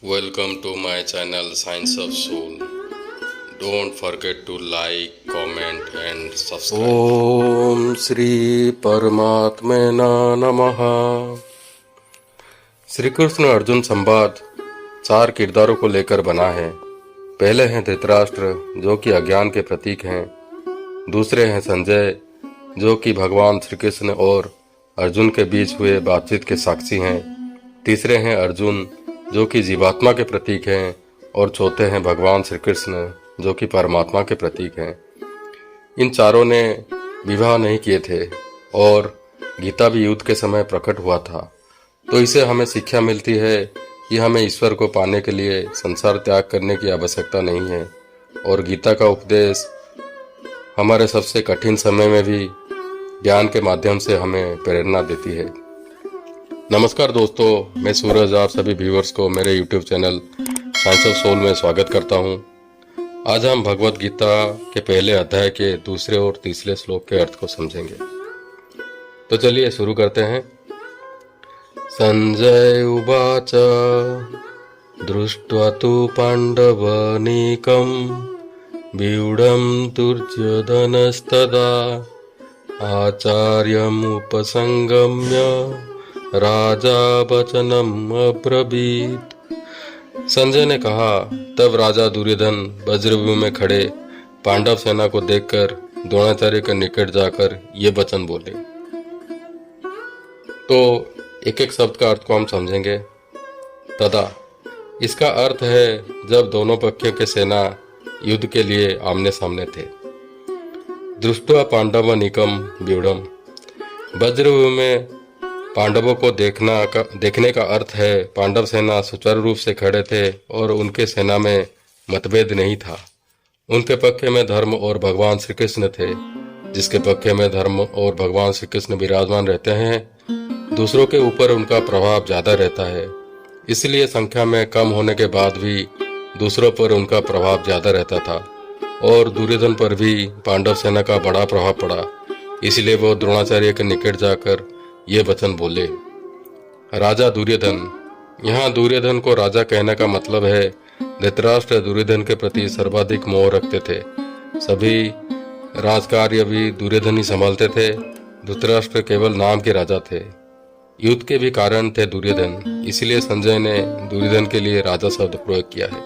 Welcome to my channel Science of Soul. Don't forget to like, comment and subscribe. ओम श्री परमात्मे नमः। श्री कृष्ण अर्जुन संवाद 4 किरदारों को लेकर बना है। पहले हैं धृतराष्ट्र जो कि अज्ञान के प्रतीक हैं। दूसरे हैं संजय जो कि भगवान श्री कृष्ण और अर्जुन के बीच हुए बातचीत के साक्षी हैं। तीसरे हैं अर्जुन जो कि जीवात्मा के प्रतीक हैं और चौथे हैं भगवान श्री कृष्ण जो कि परमात्मा के प्रतीक हैं। इन चारों ने विवाह नहीं किए थे और गीता भी युद्ध के समय प्रकट हुआ था। तो इसे हमें शिक्षा मिलती है कि हमें ईश्वर को पाने के लिए संसार त्याग करने की आवश्यकता नहीं है और गीता का उपदेश हमारे सबसे कठिन समय में भी ज्ञान के माध्यम से हमें प्रेरणा देती है। नमस्कार दोस्तों, मैं सूरज आप सभी व्यूअर्स को मेरे YouTube channel science of soul में स्वागत करता हूं। आज हम भगवत गीता के पहले अध्याय के दूसरे और तीसरे श्लोक के अर्थ को समझेंगे। तो चलिए शुरू करते हैं। संजय उवाच दृष्ट्वा तु पांडवनीकं व्यूढं दुर्योधनस्तदा आचार्यमुपसंगम्य राजा वचनम अब्रवीत। संजय ने कहा, तब राजा दुर्योधन वज्रव्यूह में खड़े पांडव सेना को देखकर द्रोणाचार्य के निकट जाकर ये वचन बोले। तो एक एक शब्द का अर्थ को हम समझेंगे। तदा इसका अर्थ है जब दोनों पक्षों के सेना युद्ध के लिए आमने सामने थे। दृष्ट्वा पांडव निकम व्यूढ़म, वज्रव्यूह में पांडवों को देखने का अर्थ है पांडव सेना सुचारू रूप से खड़े थे और उनके सेना में मतभेद नहीं था। उनके पक्ष में धर्म और भगवान श्री कृष्ण थे। जिसके पक्ष में धर्म और भगवान श्री कृष्ण विराजमान रहते हैं, दूसरों के ऊपर उनका प्रभाव ज्यादा रहता है। इसलिए संख्या में कम होने के बाद भी दूसरों पर उनका प्रभाव ज्यादा रहता था और दुर्योधन पर भी पांडव सेना का बड़ा प्रभाव पड़ा। इसलिए वो द्रोणाचार्य के निकट जाकर ये वचन बोले। राजा दुर्योधन, यहाँ दुर्योधन को राजा कहने का मतलब है धृतराष्ट्र दुर्योधन के प्रति सर्वाधिक मोह रखते थे। सभी राजकार्य भी दुर्योधन ही संभालते थे। धृतराष्ट्र केवल नाम के राजा थे। युद्ध के भी कारण थे दुर्योधन, इसलिए संजय ने दुर्योधन के लिए राजा शब्द प्रयोग किया है।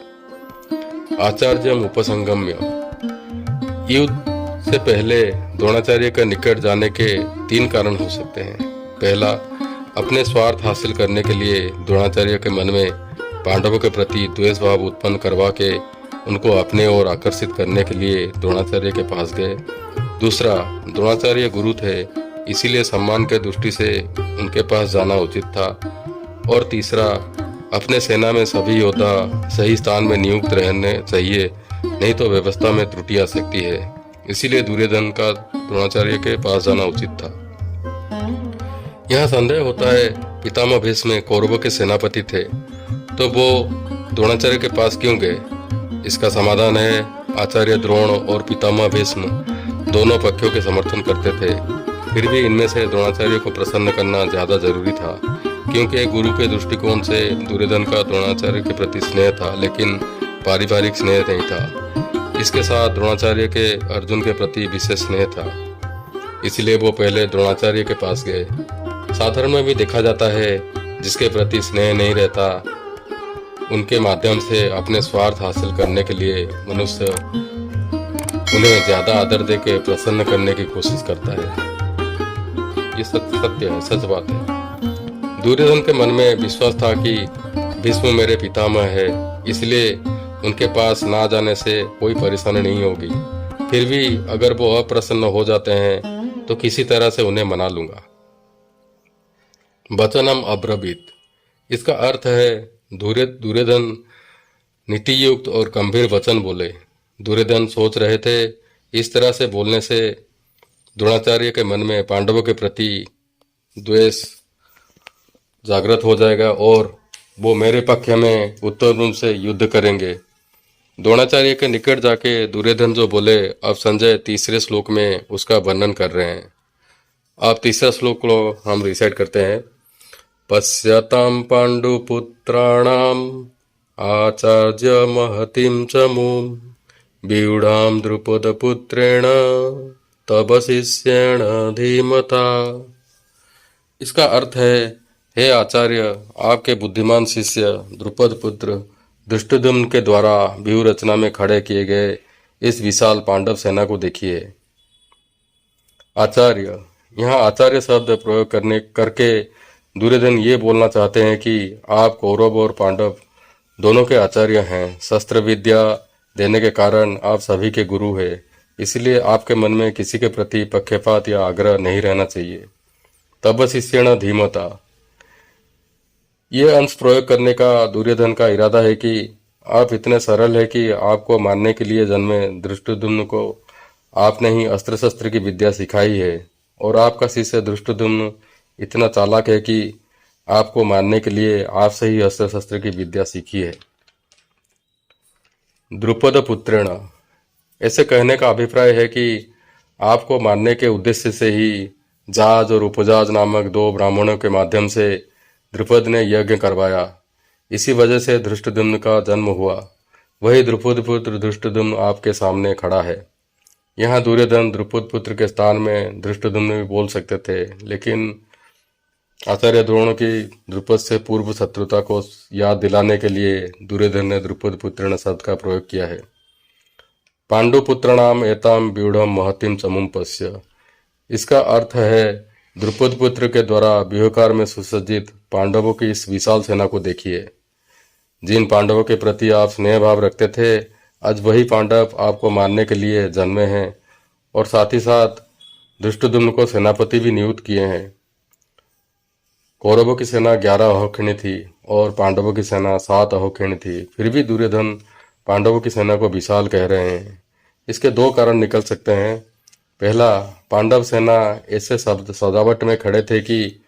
आचार्यम उपसंगम्य, युद्ध से पहले द्रोणाचार्य के निकट जाने के 3 कारण हो सकते हैं। पहला, अपने स्वार्थ हासिल करने के लिए द्रोणाचार्य के मन में पांडवों के प्रति द्वेष भाव उत्पन्न करवा के उनको अपने ओर आकर्षित करने के लिए द्रोणाचार्य के पास गए। दूसरा, द्रोणाचार्य गुरु थे, इसीलिए सम्मान के दृष्टि से उनके पास जाना उचित था। और तीसरा, अपने सेना में सभी योद्धा सही स्थान में नियुक्त रहने चाहिए, नहीं तो व्यवस्था में त्रुटि आ सकती है। इसीलिए दुर्योधन का द्रोणाचार्य के पास जाना उचित था। यहाँ संदेह होता है, पितामह भीष्म कौरवों के सेनापति थे, तो वो द्रोणाचार्य के पास क्यों गए? इसका समाधान है, आचार्य द्रोण और पितामह भीष्म दोनों पक्षों के समर्थन करते थे। फिर भी इनमें से द्रोणाचार्य को प्रसन्न करना ज्यादा जरूरी था, क्योंकि गुरु के दृष्टिकोण से दुर्योधन का द्रोणाचार्य के प्रति स्नेह था, लेकिन पारिवारिक स्नेह नहीं था। इसके साथ द्रोणाचार्य के अर्जुन के प्रति विशेष स्नेह था, इसलिए वो पहले द्रोणाचार्य के पास गए। साधारण में भी देखा जाता है, जिसके प्रति स्नेह नहीं रहता, उनके माध्यम से अपने स्वार्थ हासिल करने के लिए मनुष्य उन्हें ज्यादा आदर देकर प्रसन्न करने की कोशिश करता है। ये सत्य है, सच बात है। दुर्योधन के मन में विश्वास था कि भीष्म मेरे पितामह है, इसलिए उनके पास ना जाने से कोई परेशानी नहीं होगी। फिर भी अगर वो अप्रसन्न हो जाते हैं तो किसी तरह से उन्हें मना लूंगा। वचनम अब्रवीत, इसका अर्थ है दुर्योधन नीतियुक्त और गंभीर वचन बोले। दुर्योधन सोच रहे थे, इस तरह से बोलने से द्रोणाचार्य के मन में पांडवों के प्रति द्वेष जागृत हो जाएगा और वो मेरे पक्ष में उत्तम रूप से युद्ध करेंगे। द्रोणाचार्य के निकट जाके दुर्योधन जो बोले, अब संजय तीसरे श्लोक में उसका वर्णन कर रहे हैं। अब तीसरा श्लोक को हम रिसाइट करते हैं। पश्यतां पाण्डुपुत्राणां आचार्य महतीं च मूं व्यूढ़ां द्रुपदपुत्रेण तब शिष्येण धीमता। इसका अर्थ है, हे आचार्य, आपके बुद्धिमान शिष्य द्रुपद पुत्र धृष्टद्युम्न के द्वारा व्यूह रचना में खड़े किए गए इस विशाल पांडव सेना को देखिए। आचार्य, यहाँ आचार्य शब्द प्रयोग करके दुर्योधन ये बोलना चाहते हैं कि आप कौरव और पांडव दोनों के आचार्य हैं। शस्त्र विद्या देने के कारण आप सभी के गुरु हैं, इसलिए आपके मन में किसी के प्रति पक्षपात या आग्रह नहीं रहना चाहिए। तब शिष्येण धीमता, ये अंश प्रयोग करने का दुर्योधन का इरादा है कि आप इतने सरल है कि आपको मारने के लिए जन्मे धृष्टद्युम्न को आपने ही अस्त्र शस्त्र की विद्या सिखाई है, और आपका शिष्य धृष्टद्युम्न इतना चालाक है कि आपको मारने के लिए आपसे ही अस्त्र शस्त्र की विद्या सीखी है। द्रुपद पुत्रेण, ऐसे कहने का अभिप्राय है कि आपको मारने के उद्देश्य से ही जाज और उपजाज नामक दो ब्राह्मणों के माध्यम से द्रुपद ने यज्ञ करवाया। इसी वजह से धृष्टद्युम्न का जन्म हुआ। वही द्रुपद पुत्र धृष्टद्युम्न आपके सामने खड़ा है। यहाँ दुर्योधन द्रुपद पुत्र के स्थान में धृष्टद्युम्न भी बोल सकते थे, लेकिन आचार्य द्रोण की द्रुपद से पूर्व शत्रुता को याद दिलाने के लिए दुर्योधन ने द्रुपद पुत्रेण शब्द का प्रयोग किया है। पांडुपुत्रणाम एताम व्यूढ़म महतीम चमुम पश्य, इसका अर्थ है, द्रुपद पुत्र के द्वारा व्यूहकार में सुसज्जित पांडवों की इस विशाल सेना को देखिए। जिन पांडवों के प्रति आप स्नेह भाव रखते थे, आज वही पांडव आपको मारने के लिए जन्मे हैं, और साथ ही साथ धृष्टद्युम्न को सेनापति भी नियुक्त किए हैं। कौरवों की सेना 11 अहोखिणी थी और पांडवों की सेना 7 अहोखिणी थी, फिर भी दुर्योधन पांडवों की सेना को विशाल कह रहे हैं। इसके दो कारण निकल सकते हैं। पहला, पांडव सेना ऐसे शब्द सजावट में खड़े थे कि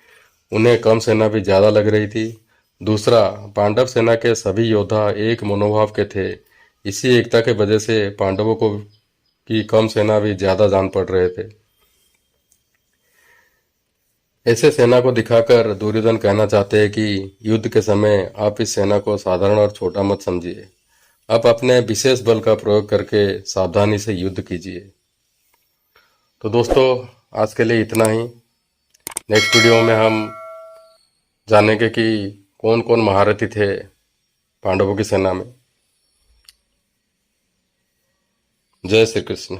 उन्हें कम सेना भी ज्यादा लग रही थी। दूसरा, पांडव सेना के सभी योद्धा एक मनोभाव के थे। इसी एकता के वजह से पांडवों को की कम सेना भी ज्यादा जान पड़ रहे थे। ऐसे सेना को दिखाकर दुर्योधन कहना चाहते हैं कि युद्ध के समय आप इस सेना को साधारण और छोटा मत समझिए। आप अपने विशेष बल का प्रयोग करके सावधानी से युद्ध कीजिए। तो दोस्तों, आज के लिए इतना ही। नेक्स्ट वीडियो में हम जानेंगे कि कौन कौन महारथी थे पांडवों की सेना में। जय श्री कृष्ण।